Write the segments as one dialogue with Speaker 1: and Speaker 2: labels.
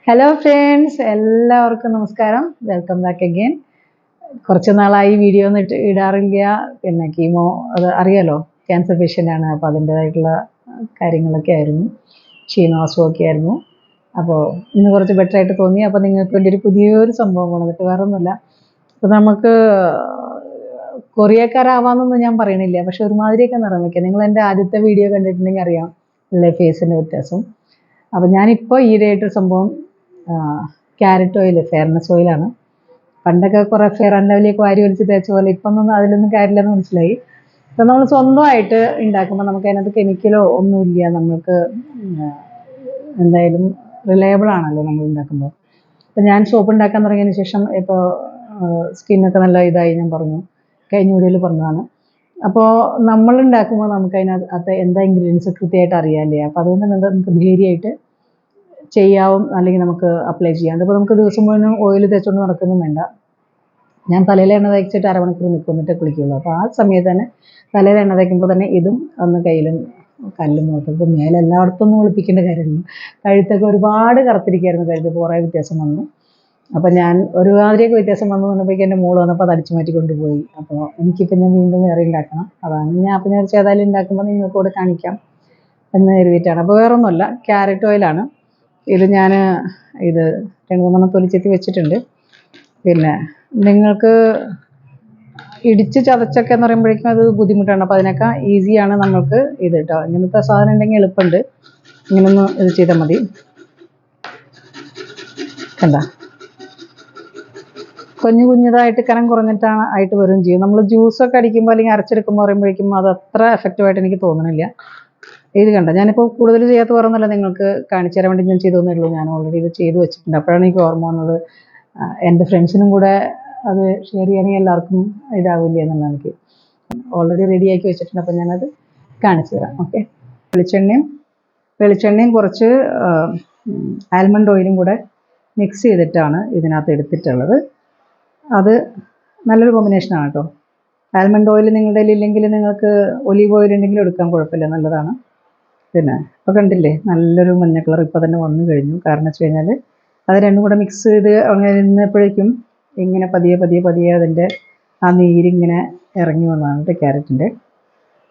Speaker 1: Hello friends, എല്ലാവർക്കും നമസ്കാരം. Welcome back again. കുറച്ച് നാളായി വീഡിയോ ഒന്നും ഇടാറില്ല. പിന്നെ കീമോ അത് അറിയാലോ, ക്യാൻസർ പേഷ്യൻ്റാണ്. അപ്പോൾ അതിൻ്റേതായിട്ടുള്ള കാര്യങ്ങളൊക്കെ ആയിരുന്നു, ക്ഷീണവാസമൊക്കെ ആയിരുന്നു. അപ്പോൾ ഇന്ന് കുറച്ച് ബെറ്റർ ആയിട്ട് തോന്നി. അപ്പോൾ നിങ്ങൾക്ക് വേണ്ടി ഒരു പുതിയൊരു സംഭവം കൊണ്ടുവന്നിട്ട് വേറെ ഒന്നുമില്ല. അപ്പോൾ നമുക്ക് കൊറിയക്കാരാവാമെന്നൊന്നും ഞാൻ പറയണില്ല, പക്ഷെ ഒരുമാതിരിയൊക്കെ നിറം വയ്ക്കാം. നിങ്ങൾ എൻ്റെ ആദ്യത്തെ വീഡിയോ കണ്ടിട്ടുണ്ടെങ്കിൽ അറിയാം അല്ലേ ഫേസിൻ്റെ വ്യത്യാസം. അപ്പോൾ ഞാനിപ്പോൾ ഈയിടെയായിട്ടൊരു സംഭവം, ക്യാരറ്റ് ഓയിൽ, ഫെയർനെസ് ഓയിലാണ്. പണ്ടൊക്കെ കുറേ ഫെയർ ആൻഡ് ലവ്ലിയൊക്കെ വാരി വലിച്ച് തേച്ച പോലെ ഇപ്പം അതിലൊന്നും കാര്യമില്ലെന്ന് മനസ്സിലായി. ഇപ്പം നമ്മൾ സ്വന്തമായിട്ട് ഉണ്ടാക്കുമ്പോൾ നമുക്ക് അതിനകത്ത് കെമിക്കലോ ഒന്നുമില്ല. നമ്മൾക്ക് എന്തായാലും റിലയബിൾ ആണല്ലോ നമ്മൾ ഉണ്ടാക്കുമ്പോൾ. ഇപ്പം ഞാൻ സോപ്പ് ഉണ്ടാക്കാൻ തുടങ്ങിയതിന് ശേഷം ഇപ്പോൾ സ്കിന്നൊക്കെ നല്ല ഇതായി, ഞാൻ പറഞ്ഞു, കഴിഞ്ഞ വീഡിയോയിൽ പറഞ്ഞതാണ്. അപ്പോൾ നമ്മൾ ഉണ്ടാക്കുമ്പോൾ നമുക്ക് അതിനകത്ത് എന്താ ഇൻഗ്രീഡിയൻസ് കൃത്യമായിട്ട് അറിയാമല്ലേ. അപ്പോൾ അതുകൊണ്ട് നമുക്ക് ധൈര്യമായിട്ട് ചെയ്യാവും, അല്ലെങ്കിൽ നമുക്ക് അപ്ലൈ ചെയ്യാം. അപ്പോൾ നമുക്ക് ദിവസം മുഴുവൻ ഓയിൽ തേച്ചുകൊണ്ട് നടക്കൊന്നും വേണ്ട. ഞാൻ തലയിൽ എണ്ണ തേച്ചിട്ട് അരമണിക്കൂർ നിൽക്കുന്നിട്ട് കുളിക്കുള്ളൂ. അപ്പോൾ ആ സമയത്ത് തന്നെ തലയിൽ എണ്ണ തേക്കുമ്പോൾ തന്നെ ഇതും ഒന്ന് കയ്യിലും കല്ലും നോക്കുമ്പോൾ മേലെ എല്ലായിടത്തൊന്നും ഒളിപ്പിക്കേണ്ട കാര്യമില്ല. കഴുത്തൊക്കെ ഒരുപാട് കറുത്തിരിക്കുകയായിരുന്നു, കഴുത്ത് കുറേ വ്യത്യാസം വന്നു. അപ്പോൾ ഞാൻ ഒരുമാതിരിയൊക്കെ വ്യത്യാസം വന്നു പറഞ്ഞപ്പോഴേക്കും എൻ്റെ മോള് വന്നപ്പോൾ അത് അടിച്ചു മാറ്റി കൊണ്ടുപോയി. അപ്പോൾ എനിക്കിപ്പോൾ ഞാൻ വീണ്ടും വേറെ ഉണ്ടാക്കണം. അതാണ് ഞാൻ അപ്പോൾ ഞാൻ ഏതായാലും ഉണ്ടാക്കുമ്പോൾ നിങ്ങൾക്ക് കൂടെ കാണിക്കാം എന്ന് കരുതിയിട്ടാണ്. അപ്പോൾ വേറെ ഒന്നുമല്ല, ക്യാരറ്റ് ഓയിലാണ് ഇത്. ഞാൻ ഇത് 2-3 തൊലിച്ചെത്തി വെച്ചിട്ടുണ്ട്. പിന്നെ നിങ്ങൾക്ക് ഇടിച്ച് ചതച്ചൊക്കെ എന്ന് പറയുമ്പോഴേക്കും അത് ബുദ്ധിമുട്ടാണ്. അപ്പോൾ അതിനൊക്കെ ഈസിയാണ് നമ്മൾക്ക് ഇത് കേട്ടോ. ഇങ്ങനത്തെ സാധനം ഉണ്ടെങ്കിൽ എളുപ്പമുണ്ട്. ഇങ്ങനൊന്ന് ഇത് ചെയ്താൽ മതി. കണ്ട, കുഞ്ഞതായിട്ട് കനം കുറഞ്ഞിട്ടാണ് ആയിട്ട് വരും ചെയ്യും. നമ്മൾ ജ്യൂസൊക്കെ അടിക്കുമ്പോൾ അല്ലെങ്കിൽ അരച്ചെടുക്കുമ്പോൾ പറയുമ്പോഴേക്കും അത് അത്ര എഫക്റ്റീവായിട്ട് എനിക്ക് തോന്നുന്നില്ല. ഇത് കണ്ട, ഞാനിപ്പോൾ കൂടുതൽ ചെയ്യാത്ത വേറൊന്നുമല്ല, നിങ്ങൾക്ക് കാണിച്ചു തരാൻ വേണ്ടി ഞാൻ ചെയ്തോന്നേ ഉള്ളൂ. ഞാൻ ഓൾറെഡി ഇത് ചെയ്ത് വെച്ചിട്ടുണ്ട്. അപ്പോഴാണ് എനിക്ക് ഓർമ്മ വന്നത് എൻ്റെ ഫ്രണ്ട്സിനും കൂടെ അത് ഷെയർ ചെയ്യണമെങ്കിൽ എല്ലാവർക്കും ഇതാവില്ല എന്നുള്ള എനിക്ക് ഓൾറെഡി റെഡിയാക്കി വെച്ചിട്ടുണ്ട്. അപ്പോൾ ഞാനത് കാണിച്ചു തരാം. ഓക്കെ, വെളിച്ചെണ്ണയും കുറച്ച് ആൽമണ്ട് ഓയിലും കൂടെ മിക്സ് ചെയ്തിട്ടാണ് ഇതിനകത്ത് എടുത്തിട്ടുള്ളത്. അത് നല്ലൊരു കോമ്പിനേഷനാണ് കേട്ടോ. ആൽമണ്ട് ഓയിൽ നിങ്ങളുടെ കയ്യിൽ ഇല്ലെങ്കിൽ നിങ്ങൾക്ക് ഒലീവ് ഓയിൽ ഉണ്ടെങ്കിലും എടുക്കാൻ കുഴപ്പമില്ല, നല്ലതാണ്. പിന്നെ ഇപ്പോൾ കണ്ടില്ലേ, നല്ലൊരു മഞ്ഞ കളർ ഇപ്പോൾ തന്നെ വന്നു കഴിഞ്ഞു. കാരണം വെച്ച് കഴിഞ്ഞാൽ അത് രണ്ടും കൂടെ മിക്സ് ചെയ്ത് അങ്ങനെ ഇരുന്നപ്പോഴേക്കും ഇങ്ങനെ പതിയെ അതിൻ്റെ ആ നീരിങ്ങനെ ഇറങ്ങി വന്നതാണ് ക്യാരറ്റിൻ്റെ.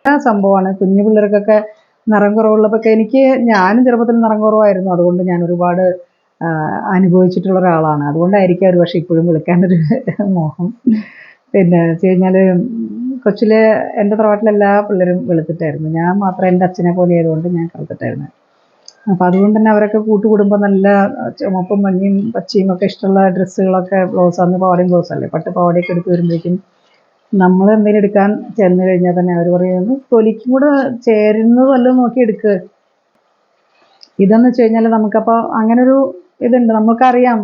Speaker 1: ആ സംഭവമാണ് കുഞ്ഞു പിള്ളേർക്കൊക്കെ നിറം കുറവുള്ളപ്പോൾ ഞാനും ചെറുപ്പത്തിൽ നിറം കുറവായിരുന്നു. അതുകൊണ്ട് ഞാൻ ഒരുപാട് അനുഭവിച്ചിട്ടുള്ള ഒരാളാണ്. അതുകൊണ്ടായിരിക്കും ഒരു പക്ഷേ ഇപ്പോഴും വിളിക്കാനൊരു മോഹം. പിന്നെ വെച്ച് കഴിഞ്ഞാൽ കൊച്ചിലെ എൻ്റെ തറവാട്ടിലെല്ലാ പിള്ളേരും വെളുത്തിട്ടായിരുന്നു. ഞാൻ മാത്രം എൻ്റെ അച്ഛനെ പോലെ ആയതുകൊണ്ട് ഞാൻ കറുത്തിട്ടായിരുന്നു. അപ്പോൾ അതുകൊണ്ട് തന്നെ അവരൊക്കെ കൂട്ടുകൂടുമ്പോൾ നല്ല ചുമപ്പും മഞ്ഞയും പച്ചയും ഒക്കെ ഇഷ്ടമുള്ള ഡ്രസ്സുകളൊക്കെ, ബ്ലൗസ്, അന്ന് പാവാടയും ബ്ലൗസല്ലേ, പട്ട് പാവാടയൊക്കെ എടുത്ത് വരുമ്പോഴേക്കും നമ്മൾ എന്തെങ്കിലും എടുക്കാൻ ചെന്ന് കഴിഞ്ഞാൽ തന്നെ അവർ പറയുന്നത് തൊലിക്കും കൂടെ ചേരുന്നത് വല്ലതും നോക്കി എടുക്കുക. ഇതെന്ന് വെച്ച് കഴിഞ്ഞാൽ നമുക്കപ്പോൾ അങ്ങനൊരു ഇതുണ്ട്. നമുക്കറിയാം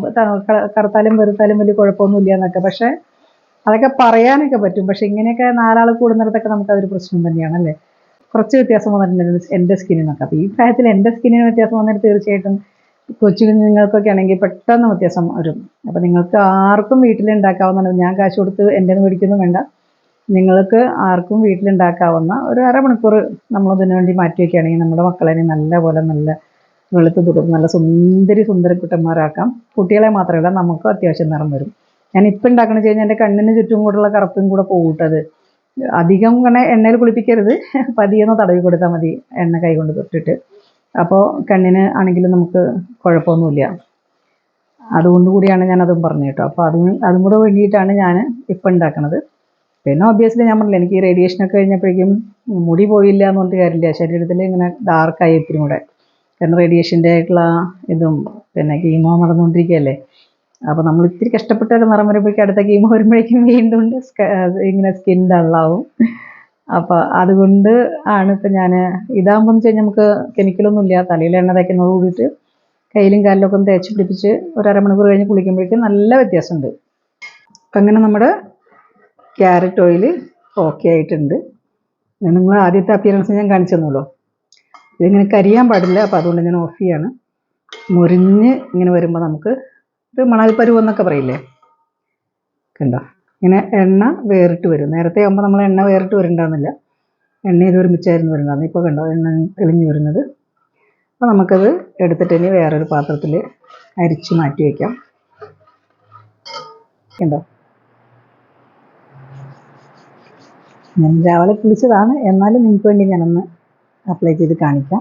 Speaker 1: കറുത്താലും വെറുത്താലും വലിയ കുഴപ്പമൊന്നുമില്ല എന്നൊക്കെ. പക്ഷേ അതൊക്കെ പറയാനൊക്കെ പറ്റും. പക്ഷെ ഇങ്ങനെയൊക്കെ 4 ആൾ കൂടുന്നിടത്തൊക്കെ നമുക്കതൊരു പ്രശ്നം തന്നെയാണല്ലേ. കുറച്ച് വ്യത്യാസം വന്നിട്ടുണ്ട് എൻ്റെ സ്കിന്നിനൊക്കെ. അപ്പോൾ ഈ പ്രായത്തിൽ എൻ്റെ സ്കിന്നിന് വ്യത്യാസം വന്നിട്ട് തീർച്ചയായിട്ടും കൊച്ചു കുഞ്ഞുങ്ങൾക്കൊക്കെ ആണെങ്കിൽ പെട്ടെന്ന് വ്യത്യാസം വരും. അപ്പോൾ നിങ്ങൾക്ക് ആർക്കും വീട്ടിലുണ്ടാക്കാവുന്നതാണ്. ഞാൻ കാശ് കൊടുത്ത് എൻ്റെ നിന്ന് മേടിക്കൊന്നും വേണ്ട. നിങ്ങൾക്ക് ആർക്കും വീട്ടിലുണ്ടാക്കാവുന്ന ഒരു അരമണിക്കൂർ നമ്മളതിനു വേണ്ടി മാറ്റി വയ്ക്കുകയാണെങ്കിൽ നമ്മുടെ മക്കളെ നല്ല വെളുത്ത് തുടും നല്ല സുന്ദരക്കുട്ടന്മാരാക്കാം. കുട്ടികളെ മാത്രമല്ല, നമുക്കും അത്യാവശ്യം നിറം വരും. ഞാൻ ഇപ്പം ഉണ്ടാക്കണമെന്ന് വെച്ച് കഴിഞ്ഞാൽ എൻ്റെ കണ്ണിന് ചുറ്റും കൂടെയുള്ള കറുപ്പും കൂടെ പോകട്ടത്. അധികം ഇങ്ങനെ എണ്ണയിൽ കുളിപ്പിക്കരുത്, പതിയൊന്ന് തടവി കൊടുത്താൽ മതി എണ്ണ കൈ കൊണ്ട് തൊട്ടിട്ട്. അപ്പോൾ കണ്ണിന് ആണെങ്കിലും നമുക്ക് കുഴപ്പമൊന്നുമില്ല. അതുകൊണ്ട് കൂടിയാണ് ഞാനതും പറഞ്ഞു കേട്ടോ. അപ്പോൾ അതും കൂടെ വേണ്ടിയിട്ടാണ് ഞാൻ ഇപ്പം ഉണ്ടാക്കുന്നത്. പിന്നെ ഒബ്വിയസ്ലി ഞാൻ പറഞ്ഞില്ല, എനിക്ക് ഈ റേഡിയേഷനൊക്കെ കഴിഞ്ഞപ്പോഴേക്കും മുടി പോയില്ല എന്ന് പറഞ്ഞിട്ട് കാര്യമില്ല. ശരീരത്തിൽ ഇങ്ങനെ ഡാർക്കായി ഇത്തിരി കൂടെ. കാരണം റേഡിയേഷൻ്റെ ആയിട്ടുള്ള ഇതും പിന്നെ കീമോ നടന്നുകൊണ്ടിരിക്കുകയല്ലേ. അപ്പോൾ നമ്മൾ ഇത്തിരി കഷ്ടപ്പെട്ടൊക്കെ നിറം വരുമ്പോഴേക്കും അടുത്ത കീമോ വരുമ്പോഴേക്കും വീണ്ടും ഇങ്ങനെ സ്കിൻ ഡള്ളാവും. അപ്പോൾ അതുകൊണ്ട് ആണ് ഇപ്പം ഞാൻ ഇതാകുമ്പോൾ എന്ന് വെച്ച് കഴിഞ്ഞാൽ നമുക്ക് കെമിക്കലൊന്നും ഇല്ല. തലയിൽ എണ്ണ തേക്കുന്നതോട് കൂടിയിട്ട് കയ്യിലും കാലിലൊക്കെ ഒന്ന് തേച്ച് പിടിപ്പിച്ച് ഒരു അരമണിക്കൂർ കഴിഞ്ഞ് കുളിക്കുമ്പോഴേക്കും നല്ല വ്യത്യാസമുണ്ട്. അപ്പം അങ്ങനെ നമ്മുടെ ക്യാരറ്റ് ഓയിൽ ഓക്കെ ആയിട്ടുണ്ട്. നിങ്ങൾ ആദ്യത്തെ അപ്പിയറൻസ് ഞാൻ കാണിച്ചു തന്നല്ലോ. ഇതിങ്ങനെ കരിയാൻ പാടില്ല. അപ്പോൾ അതുകൊണ്ട് ഞാൻ ഓഫ് ചെയ്യാണ്. മുരിഞ്ഞ് ഇങ്ങനെ വരുമ്പോൾ നമുക്ക് ഇത് മണൽപ്പരുവ് എന്നൊക്കെ പറയില്ലേ, കണ്ടോ, ഇങ്ങനെ എണ്ണ വേറിട്ട് വരും. നേരത്തെ ആകുമ്പോൾ നമ്മൾ എണ്ണ വേറിട്ട് വരണ്ടാകുന്നില്ല, എണ്ണ ഇത് ഒരുമിച്ചായിരുന്നു വരുന്നത്. ഇപ്പോൾ കണ്ടോ എണ്ണ തെളിഞ്ഞ് വരുന്നത്. അപ്പോൾ നമുക്കത് എടുത്തിട്ട് ഇനി വേറൊരു പാത്രത്തിൽ അരിച്ച് മാറ്റി വയ്ക്കാം. കണ്ടോ, ഞാൻ രാവിലെ കുളിച്ചതാണ്, എന്നാലും നിങ്ങൾക്ക് വേണ്ടി ഞാനൊന്ന് അപ്ലൈ ചെയ്ത് കാണിക്കാം.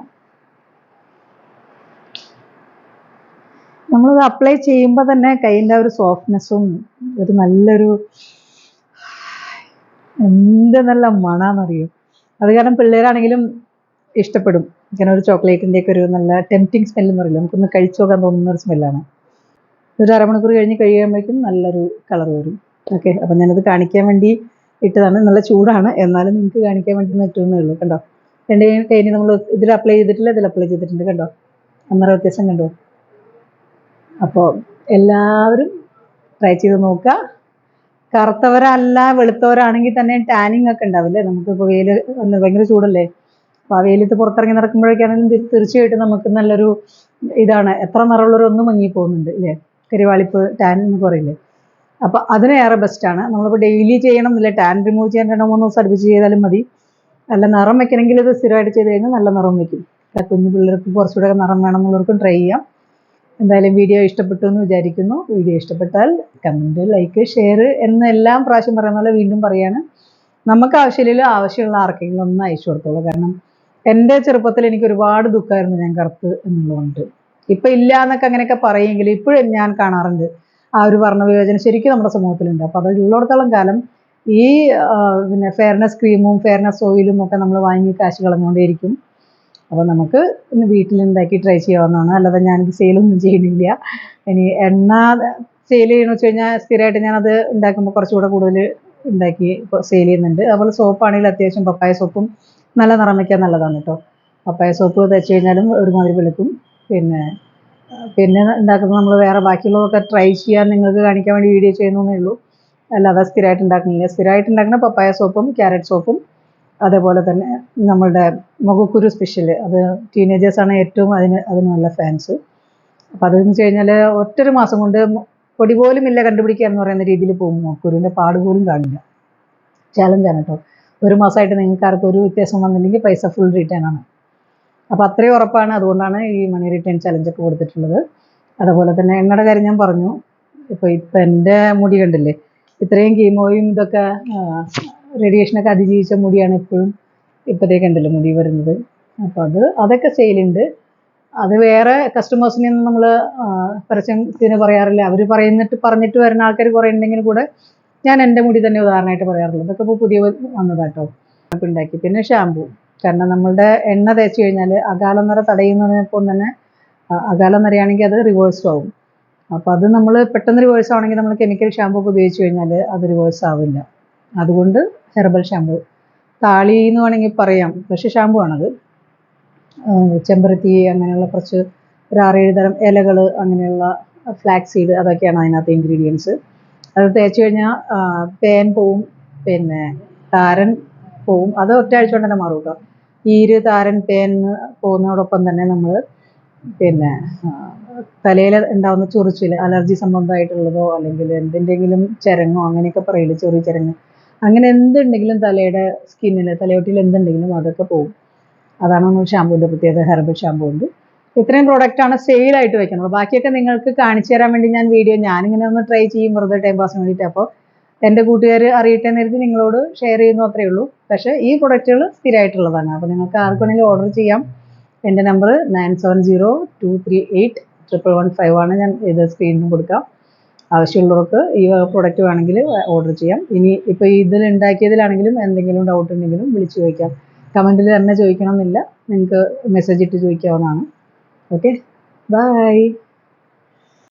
Speaker 1: നമ്മളത് അപ്ലൈ ചെയ്യുമ്പോൾ തന്നെ കയ്യിൻ്റെ ഒരു സോഫ്റ്റ്നെസ്സും ഒരു നല്ലൊരു എന്ത് നല്ല മണാന്നറിയും. അത് കാരണം പിള്ളേരാണെങ്കിലും ഇഷ്ടപ്പെടും. ഇങ്ങനെ ഒരു ചോക്ലേറ്റിൻ്റെയൊക്കെ ഒരു നല്ല ടെംപ്റ്റിങ് സ്മെല്ലെന്ന് പറയില്ല, നമുക്കൊന്ന് കഴിച്ചു നോക്കാൻ തോന്നുന്ന ഒരു സ്മെല്ലാണ്. ഒരു അരമണിക്കൂർ കഴിഞ്ഞ് കഴിയുമ്പോഴേക്കും നല്ലൊരു കളർ വരും. ഓക്കെ, അപ്പം ഞാനത് കാണിക്കാൻ വേണ്ടി ഇട്ടതാണ്. നല്ല ചൂടാണ്, എന്നാലും നിങ്ങൾക്ക് കാണിക്കാൻ വേണ്ടി ഇട്ടുന്നേ ഉള്ളൂ. കണ്ടോ, രണ്ട് കഴിഞ്ഞ് നമ്മൾ ഇതിൽ അപ്ലൈ ചെയ്തിട്ടില്ല, ഇതിൽ അപ്ലൈ ചെയ്തിട്ടുണ്ട്. കണ്ടോ, അന്നേരം വ്യത്യാസം കണ്ടോ. അപ്പോൾ എല്ലാവരും ട്രൈ ചെയ്ത് നോക്കുക. കറുത്തവരല്ല വെളുത്തവരാണെങ്കിൽ തന്നെ ടാനിങ് ഒക്കെ ഉണ്ടാവില്ലേ, നമുക്കിപ്പോൾ വെയിൽ ഭയങ്കര ചൂടല്ലേ, അപ്പോൾ ആ വെയിലത്ത് പുറത്തിറങ്ങി നടക്കുമ്പോഴേക്കാണെങ്കിലും തീർച്ചയായിട്ടും നമുക്ക് നല്ലൊരു ഇതാണ്. എത്ര നിറമുള്ളവരൊന്നും മങ്ങി പോകുന്നുണ്ട് ഇല്ലേ, കരിവാളിപ്പ് ടാൻ എന്ന് പറയില്ലേ. അപ്പോൾ അതിനേറെ ബെസ്റ്റാണ്. നമ്മളിപ്പോൾ ഡെയിലി ചെയ്യണം എന്നില്ല, ടാൻ റിമൂവ് ചെയ്യാൻ 2-3 ദിവസം അടുപ്പിച്ച് ചെയ്താലും മതി. നല്ല നിറം വെക്കണമെങ്കിൽ ഇത് സ്ഥിരമായിട്ട് ചെയ്ത് കഴിഞ്ഞാൽ നല്ല നിറം വയ്ക്കും. കുഞ്ഞു പിള്ളേർക്ക് കുറച്ചുകൂടെ നിറം വേണമെന്നുള്ളവർക്കും ട്രൈ ചെയ്യാം. എന്തായാലും വീഡിയോ ഇഷ്ടപ്പെട്ടു എന്ന് വിചാരിക്കുന്നു. വീഡിയോ ഇഷ്ടപ്പെട്ടാൽ കമൻറ്റ്, ലൈക്ക്, ഷെയർ എന്നെല്ലാം പ്രാവശ്യം പറയുന്ന പോലെ വീണ്ടും പറയാണ്. നമുക്ക് ആവശ്യമില്ലല്ലോ, ആവശ്യമുള്ള ആർക്കെങ്കിലും ഒന്ന് അയച്ചു കൊടുത്തോളൂ. കാരണം എൻ്റെ ചെറുപ്പത്തിൽ എനിക്ക് ഒരുപാട് ദുഃഖമായിരുന്നു ഞാൻ കറുത്ത് എന്നുള്ളതുകൊണ്ട്. ഇപ്പം ഇല്ല എന്നൊക്കെ അങ്ങനെയൊക്കെ പറയുമെങ്കിൽ ഇപ്പോഴും ഞാൻ കാണാറുണ്ട് ആ ഒരു വർണ്ണവിവേചനം ശരിക്കും നമ്മുടെ സമൂഹത്തിലുണ്ട്. അപ്പോൾ അത് ഉള്ളിടത്തോളം കാലം ഈ പിന്നെ ഫെയർനെസ് ക്രീമും ഫെയർനെസ് ഓയിലും ഒക്കെ നമ്മൾ വാങ്ങി കാശ് കളഞ്ഞുകൊണ്ടേയിരിക്കും. അപ്പോൾ നമുക്ക് ഇന്ന് വീട്ടിലുണ്ടാക്കി ട്രൈ ചെയ്യാവുന്നതാണ്. അല്ലാതെ ഞാനിത് സെയിലൊന്നും ചെയ്യുന്നില്ല. ഇനി എണ്ണ സെയിൽ ചെയ്യണമെന്ന് വെച്ച് കഴിഞ്ഞാൽ സ്ഥിരമായിട്ട് ഞാനത് ഉണ്ടാക്കുമ്പോൾ കുറച്ചുകൂടെ കൂടുതൽ ഉണ്ടാക്കി സെയിൽ ചെയ്യുന്നുണ്ട്. അതുപോലെ സോപ്പാണെങ്കിൽ അത്യാവശ്യം പപ്പായ സോപ്പും നല്ല നിറം വയ്ക്കാൻ നല്ലതാണ് കേട്ടോ. പപ്പായ സോപ്പ് തേച്ച് കഴിഞ്ഞാലും ഒരുമാതിരി വെളുക്കും. പിന്നെ ഉണ്ടാക്കുന്നത് നമ്മൾ വേറെ ബാക്കിയുള്ളതൊക്കെ ട്രൈ ചെയ്യാൻ നിങ്ങൾക്ക് കാണിക്കാൻ വേണ്ടി വീഡിയോ ചെയ്യുന്നതേ ഉള്ളൂ. അല്ലാതെ സ്ഥിരമായിട്ട് ഉണ്ടാക്കുന്നില്ല. സ്ഥിരമായിട്ട് ഉണ്ടാക്കുന്ന പപ്പായ സോപ്പും ക്യാരറ്റ് സോപ്പും അതേപോലെ തന്നെ നമ്മളുടെ മുഖക്കുരു സ്പെഷ്യൽ, അത് ടീനേജേഴ്സാണ് ഏറ്റവും അതിന് നല്ല ഫാൻസ്. അപ്പോൾ അതെന്ന് വെച്ച് കഴിഞ്ഞാൽ ഒറ്റൊരു മാസം കൊണ്ട് പൊടി പോലും ഇല്ല കണ്ടുപിടിക്കുക എന്ന് പറയുന്ന രീതിയിൽ പോകും. മുഖക്കുരുവിൻ്റെ പാട് പോലും കാണില്ല. ചാലഞ്ചാണ് കേട്ടോ. ഒരു മാസമായിട്ട് നിങ്ങൾക്ക് ആർക്കും ഒരു വ്യത്യാസം വന്നില്ലെങ്കിൽ പൈസ ഫുൾ റിട്ടേൺ ആണ്. അപ്പോൾ അത്രയും ഉറപ്പാണ്. അതുകൊണ്ടാണ് ഈ മണി റിട്ടേൺ ചലഞ്ചൊക്കെ കൊടുത്തിട്ടുള്ളത്. അതുപോലെ തന്നെ എണ്ണയുടെ കാര്യം ഞാൻ പറഞ്ഞു. ഇപ്പോൾ എൻ്റെ മുടി കണ്ടില്ലേ, ഇത്രയും കീമോയും ഇതൊക്കെ റേഡിയേഷനൊക്കെ അതിജീവിച്ച മുടിയാണ് ഇപ്പോഴും ഇപ്പോഴത്തേക്ക് ഉണ്ടല്ലോ മുടി വരുന്നത്. അപ്പോൾ അതൊക്കെ സെയിലുണ്ട്. അത് വേറെ കസ്റ്റമേഴ്സിനൊന്നും നമ്മൾ പരസ്യത്തിന് പറയാറില്ല. അവർ പറഞ്ഞിട്ട് വരുന്ന ആൾക്കാർ കുറേ ഉണ്ടെങ്കിൽ കൂടെ ഞാൻ എൻ്റെ മുടി തന്നെ ഉദാഹരണമായിട്ട് പറയാറുള്ളൂ. ഇതൊക്കെ ഇപ്പോൾ പുതിയ വന്നതാട്ടോ ഉണ്ടാക്കി. പിന്നെ ഷാമ്പു, കാരണം നമ്മളുടെ എണ്ണ തേച്ച് കഴിഞ്ഞാൽ അകാലം നിറ തടയുന്നതിനൊപ്പം തന്നെ അകാലം നിറയാണെങ്കിൽ അത് റിവേഴ്സും ആവും. അപ്പോൾ അത് നമ്മൾ പെട്ടെന്ന് റിവേഴ്സ് ആവണമെങ്കിൽ നമ്മൾ കെമിക്കൽ ഷാമ്പു ഒക്കെ ഉപയോഗിച്ച് കഴിഞ്ഞാൽ അത് റിവേഴ്സ് ആവില്ല. അതുകൊണ്ട് ഹെർബൽ ഷാമ്പു, താളി എന്ന് വേണമെങ്കിൽ പറയാം, പക്ഷേ ഷാമ്പു ആണത്. ചെമ്പരത്തി അങ്ങനെയുള്ള കുറച്ച് ഒരു 6-7 തരം ഇലകൾ, അങ്ങനെയുള്ള ഫ്ലാക്സ് സീഡ്, അതൊക്കെയാണ് അതിനകത്ത് ഇൻഗ്രീഡിയൻസ്. അത് തേച്ച് കഴിഞ്ഞാൽ പേൻ പോവും, പിന്നെ താരൻ പോവും. അത് ഒറ്റയാഴ്ച കൊണ്ട് തന്നെ മാറും കേട്ടോ. ഈര്, താരൻ, പേൻ പോകുന്നതോടൊപ്പം തന്നെ നമ്മൾ പിന്നെ തലയിൽ ഉണ്ടാകുന്ന ചൊറിച്ചിൽ, അലർജി സംബന്ധമായിട്ടുള്ളതോ അല്ലെങ്കിൽ എന്തിൻ്റെങ്കിലും ചിരങ്ങോ അങ്ങനെയൊക്കെ പറയില്ല, ചെറിയ ചിരങ്ങ്, അങ്ങനെ എന്തുണ്ടെങ്കിലും തലയുടെ സ്കിന്നിൽ, തലയോട്ടിയിൽ എന്തുണ്ടെങ്കിലും അതൊക്കെ പോകും. അതാണ് നമ്മൾ ഷാമ്പൂവിൻ്റെ പ്രത്യേകത. ഹെർബൽ ഷാമ്പൂ ഉണ്ട്. ഇത്രയും പ്രോഡക്റ്റാണ് സെയിലായിട്ട് വെക്കുന്നത്. ബാക്കിയൊക്കെ നിങ്ങൾക്ക് കാണിച്ചു തരാൻ വേണ്ടി ഞാനിങ്ങനെ ഒന്ന് ട്രൈ ചെയ്യും, വെറുതെ ടൈം പാസിന് വേണ്ടിയിട്ട്. അപ്പോൾ എൻ്റെ കൂട്ടുകാർ അറിയട്ടെ നേരത്തെ നിങ്ങളോട് ഷെയർ ചെയ്യുന്നു, അത്രയേ ഉള്ളൂ. പക്ഷേ ഈ പ്രൊഡക്റ്റുകൾ സ്ഥിരമായിട്ടുള്ളതാണ്. അപ്പോൾ നിങ്ങൾക്ക് ആർക്കാണെങ്കിലും ഓർഡർ ചെയ്യാം. എൻ്റെ നമ്പർ 9702381115 ആണ്. ഞാൻ ഇത് സ്ക്രീനിൽ കൊടുക്കാം. ആവശ്യമുള്ളവർക്ക് ഈ പ്രൊഡക്റ്റ് വേണമെങ്കിൽ ഓർഡർ ചെയ്യാം. ഇനി ഇപ്പോൾ ഇതിലുണ്ടാക്കിയതിലാണെങ്കിലും എന്തെങ്കിലും ഡൗട്ട് ഉണ്ടെങ്കിലും വിളിച്ച് ചോദിക്കാം. കമൻറ്റിൽ തന്നെ ചോദിക്കണം എന്നില്ല, നിങ്ങൾക്ക് മെസ്സേജ് ഇട്ട് ചോദിക്കാവുന്നതാണ്. Okay, by.